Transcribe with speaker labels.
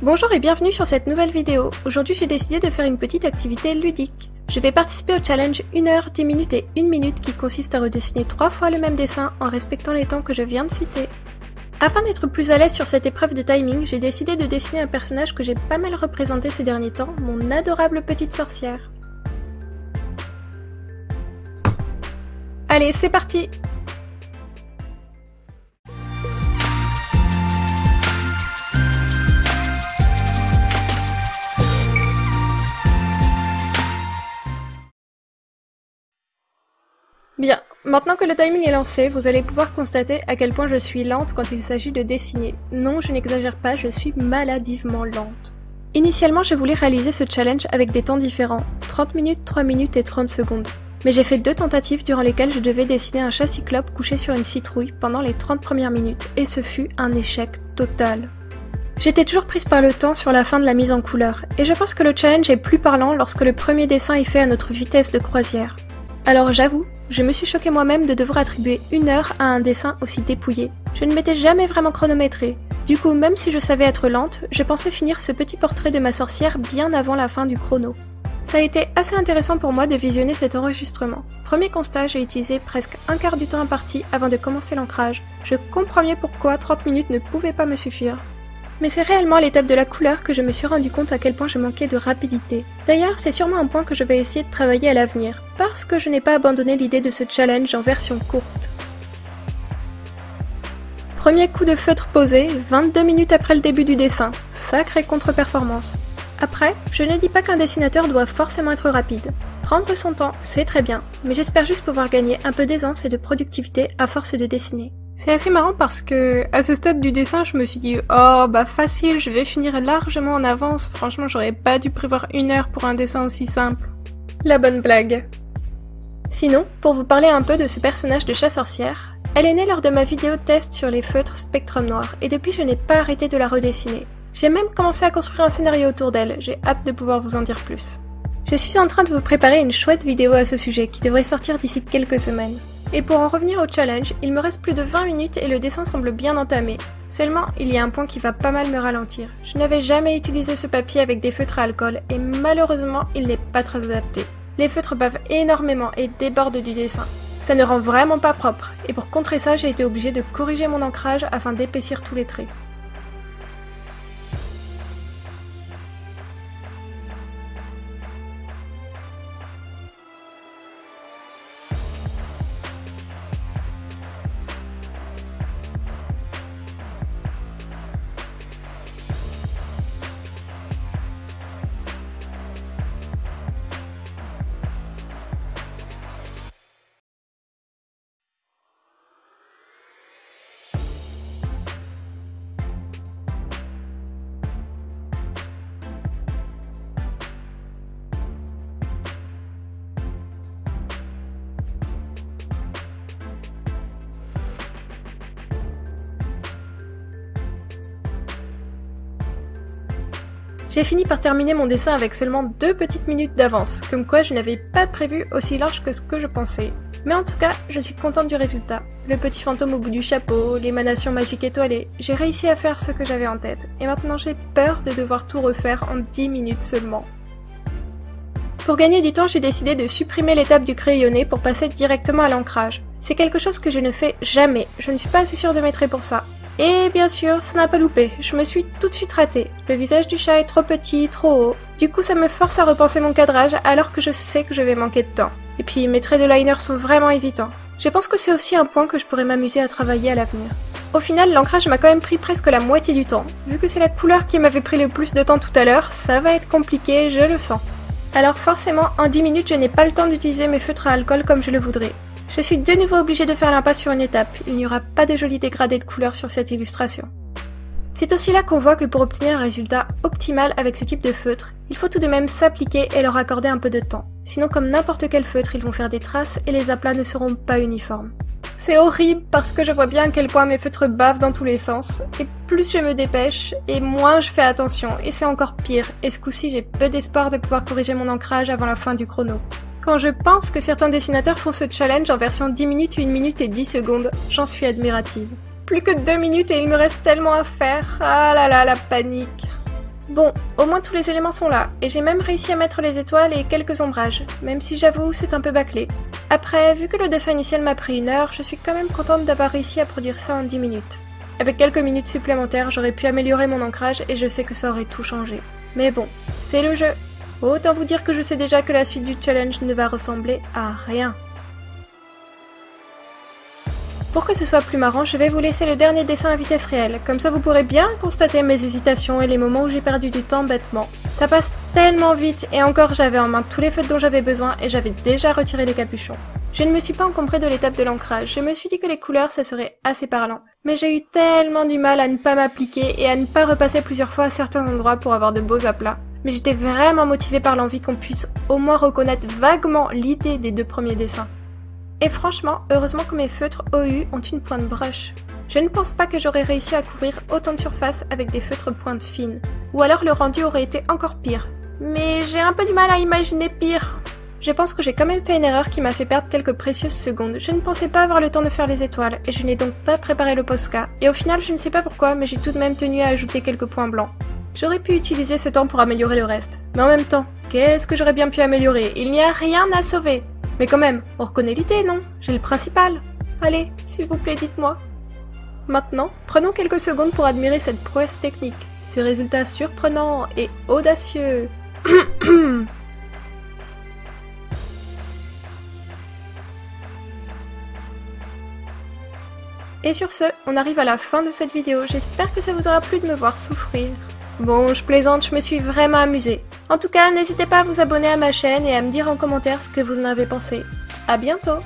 Speaker 1: Bonjour et bienvenue sur cette nouvelle vidéo. Aujourd'hui j'ai décidé de faire une petite activité ludique. Je vais participer au challenge 1 heure, 10 minutes et 1 minute qui consiste à redessiner 3 fois le même dessin en respectant les temps que je viens de citer. Afin d'être plus à l'aise sur cette épreuve de timing, j'ai décidé de dessiner un personnage que j'ai pas mal représenté ces derniers temps, mon adorable petite sorcière. Allez, c'est parti! Bien, maintenant que le timing est lancé, vous allez pouvoir constater à quel point je suis lente quand il s'agit de dessiner. Non, je n'exagère pas, je suis maladivement lente. Initialement, j'ai voulu réaliser ce challenge avec des temps différents, 30 minutes, 3 minutes et 30 secondes. Mais j'ai fait 2 tentatives durant lesquelles je devais dessiner un chat cyclope couché sur une citrouille pendant les 30 premières minutes, et ce fut un échec total. J'étais toujours prise par le temps sur la fin de la mise en couleur, et je pense que le challenge est plus parlant lorsque le premier dessin est fait à notre vitesse de croisière. Alors j'avoue, je me suis choquée moi-même de devoir attribuer 1 heure à un dessin aussi dépouillé. Je ne m'étais jamais vraiment chronométrée. Du coup, même si je savais être lente, je pensais finir ce petit portrait de ma sorcière bien avant la fin du chrono. Ça a été assez intéressant pour moi de visionner cet enregistrement. Premier constat, j'ai utilisé presque un quart du temps imparti avant de commencer l'ancrage. Je comprends mieux pourquoi 30 minutes ne pouvaient pas me suffire. Mais c'est réellement à l'étape de la couleur que je me suis rendu compte à quel point je manquais de rapidité. D'ailleurs, c'est sûrement un point que je vais essayer de travailler à l'avenir, parce que je n'ai pas abandonné l'idée de ce challenge en version courte. Premier coup de feutre posé, 22 minutes après le début du dessin. Sacrée contre-performance. Après, je ne dis pas qu'un dessinateur doit forcément être rapide. Prendre son temps, c'est très bien, mais j'espère juste pouvoir gagner un peu d'aisance et de productivité à force de dessiner. C'est assez marrant parce que, à ce stade du dessin, je me suis dit « Oh, bah facile, je vais finir largement en avance, franchement j'aurais pas dû prévoir 1 heure pour un dessin aussi simple. » La bonne blague. Sinon, pour vous parler un peu de ce personnage de chat-sorcière, elle est née lors de ma vidéo test sur les feutres Spectrum Noir, et depuis je n'ai pas arrêté de la redessiner. J'ai même commencé à construire un scénario autour d'elle, j'ai hâte de pouvoir vous en dire plus. Je suis en train de vous préparer une chouette vidéo à ce sujet qui devrait sortir d'ici quelques semaines. Et pour en revenir au challenge, il me reste plus de 20 minutes et le dessin semble bien entamé. Seulement, il y a un point qui va pas mal me ralentir. Je n'avais jamais utilisé ce papier avec des feutres à alcool et malheureusement, il n'est pas très adapté. Les feutres bavent énormément et débordent du dessin. Ça ne rend vraiment pas propre, et pour contrer ça, j'ai été obligée de corriger mon ancrage afin d'épaissir tous les traits. J'ai fini par terminer mon dessin avec seulement 2 petites minutes d'avance, comme quoi je n'avais pas prévu aussi large que ce que je pensais. Mais en tout cas, je suis contente du résultat. Le petit fantôme au bout du chapeau, l'émanation magique étoilée, j'ai réussi à faire ce que j'avais en tête, et maintenant j'ai peur de devoir tout refaire en 10 minutes seulement. Pour gagner du temps, j'ai décidé de supprimer l'étape du crayonné pour passer directement à l'ancrage. C'est quelque chose que je ne fais jamais, je ne suis pas assez sûre de mes traits pour ça. Et bien sûr, ça n'a pas loupé, je me suis tout de suite ratée. Le visage du chat est trop petit, trop haut. Du coup, ça me force à repenser mon cadrage alors que je sais que je vais manquer de temps. Et puis, mes traits de liner sont vraiment hésitants. Je pense que c'est aussi un point que je pourrais m'amuser à travailler à l'avenir. Au final, l'ancrage m'a quand même pris presque la moitié du temps. Vu que c'est la couleur qui m'avait pris le plus de temps tout à l'heure, ça va être compliqué, je le sens. Alors forcément, en 10 minutes, je n'ai pas le temps d'utiliser mes feutres à alcool comme je le voudrais. Je suis de nouveau obligée de faire l'impasse sur une étape, il n'y aura pas de joli dégradé de couleurs sur cette illustration. C'est aussi là qu'on voit que pour obtenir un résultat optimal avec ce type de feutre, il faut tout de même s'appliquer et leur accorder un peu de temps. Sinon comme n'importe quel feutre, ils vont faire des traces et les aplats ne seront pas uniformes. C'est horrible parce que je vois bien à quel point mes feutres bavent dans tous les sens, et plus je me dépêche, et moins je fais attention, et c'est encore pire, et ce coup-ci j'ai peu d'espoir de pouvoir corriger mon ancrage avant la fin du chrono. Quand je pense que certains dessinateurs font ce challenge en version 10 minutes, 1 minute et 10 secondes, j'en suis admirative. Plus que 2 minutes et il me reste tellement à faire, ah là là, la panique. Bon, au moins tous les éléments sont là, et j'ai même réussi à mettre les étoiles et quelques ombrages, même si j'avoue c'est un peu bâclé. Après, vu que le dessin initial m'a pris 1 heure, je suis quand même contente d'avoir réussi à produire ça en 10 minutes. Avec quelques minutes supplémentaires, j'aurais pu améliorer mon ancrage et je sais que ça aurait tout changé. Mais bon, c'est le jeu. Autant vous dire que je sais déjà que la suite du challenge ne va ressembler à rien. Pour que ce soit plus marrant, je vais vous laisser le dernier dessin à vitesse réelle, comme ça vous pourrez bien constater mes hésitations et les moments où j'ai perdu du temps bêtement. Ça passe tellement vite et encore j'avais en main tous les feutres dont j'avais besoin et j'avais déjà retiré les capuchons. Je ne me suis pas encombrée de l'étape de l'ancrage, je me suis dit que les couleurs ça serait assez parlant. Mais j'ai eu tellement du mal à ne pas m'appliquer et à ne pas repasser plusieurs fois à certains endroits pour avoir de beaux aplats. Mais j'étais vraiment motivée par l'envie qu'on puisse au moins reconnaître vaguement l'idée des 2 premiers dessins. Et franchement, heureusement que mes feutres OU ont une pointe brush. Je ne pense pas que j'aurais réussi à couvrir autant de surface avec des feutres pointes fines. Ou alors le rendu aurait été encore pire. Mais j'ai un peu du mal à imaginer pire. Je pense que j'ai quand même fait une erreur qui m'a fait perdre quelques précieuses secondes. Je ne pensais pas avoir le temps de faire les étoiles, et je n'ai donc pas préparé le Posca. Et au final, je ne sais pas pourquoi, mais j'ai tout de même tenu à ajouter quelques points blancs. J'aurais pu utiliser ce temps pour améliorer le reste. Mais en même temps, qu'est-ce que j'aurais bien pu améliorer? Il n'y a rien à sauver. Mais quand même, on reconnaît l'idée, non? J'ai le principal. Allez, s'il vous plaît, dites-moi. Maintenant, prenons quelques secondes pour admirer cette prouesse technique. Ce résultat surprenant et audacieux. Et sur ce, on arrive à la fin de cette vidéo. J'espère que ça vous aura plu de me voir souffrir. Bon, je plaisante, je me suis vraiment amusée. En tout cas, n'hésitez pas à vous abonner à ma chaîne et à me dire en commentaire ce que vous en avez pensé. À bientôt!